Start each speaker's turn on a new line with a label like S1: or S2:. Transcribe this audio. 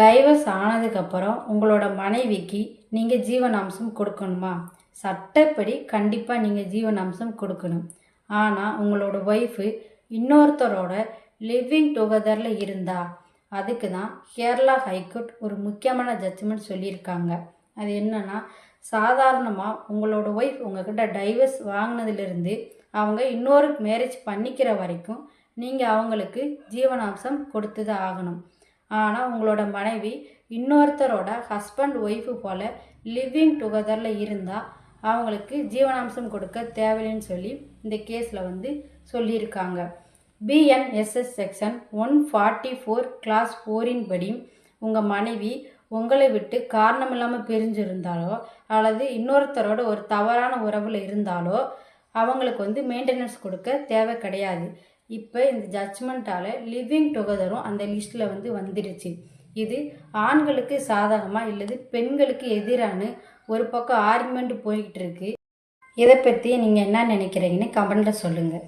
S1: Divorce ஆனதுக்கப்புறம் உங்களோட மனைவிக்கு நீங்கள் ஜீவனாம்சம் கொடுக்கணுமா? சட்டப்படி கண்டிப்பாக நீங்கள் ஜீவனாம்சம் கொடுக்கணும். ஆனால் உங்களோட ஒய்ஃபு இன்னொருத்தரோட லிவிங் டுகெதரில் இருந்தா அதுக்கு தான் கேரளா ஹைகோர்ட் ஒரு முக்கியமான ஜட்ஜ்மெண்ட் சொல்லியிருக்காங்க. அது என்னன்னா, சாதாரணமாக உங்களோட ஒய்ஃப் உங்ககிட்ட டைவர்ஸ் வாங்கினதுலேருந்து அவங்க இன்னொரு மேரேஜ் பண்ணிக்கிற வரைக்கும் நீங்கள் அவங்களுக்கு ஜீவனாம்சம் கொடுத்து தான் ஆகணும். ஆனால் உங்களோட மனைவி இன்னொருத்தரோட ஹஸ்பண்ட் ஒய்ஃபு போல் லிவிங் டுகெதரில் இருந்தால் அவங்களுக்கு ஜீவனாம்சம் கொடுக்க தேவையில்லைன்னு சொல்லி இந்த கேஸில் சொல்லியிருக்காங்க. பிஎன்எஸ்எஸ் செக்ஷன் 144 கிளாஸ் 4 படி உங்கள் மனைவி உங்களை விட்டு காரணம் இல்லாமல் பிரிஞ்சிருந்தாலோ அல்லது இன்னொருத்தரோட ஒரு தவறான உறவில் இருந்தாலோ அவங்களுக்கு மெயின்டெனன்ஸ் கொடுக்க தேவை கிடையாது. இப்போ இந்த ஜட்ஜ்மெண்ட்டால் லிவிங் டுகெதரும் அந்த லிஸ்ட்டில் வந்துருச்சு. இது ஆண்களுக்கு சாதகமாக இல்லது பெண்களுக்கு எதிரான ஒரு பக்கம் ஆர்குமெண்ட் போய்கிட்டு இருக்கு. இதை பற்றி நீங்கள் என்ன நினைக்கிறீங்கன்னு கமெண்ட்டில் சொல்லுங்கள்.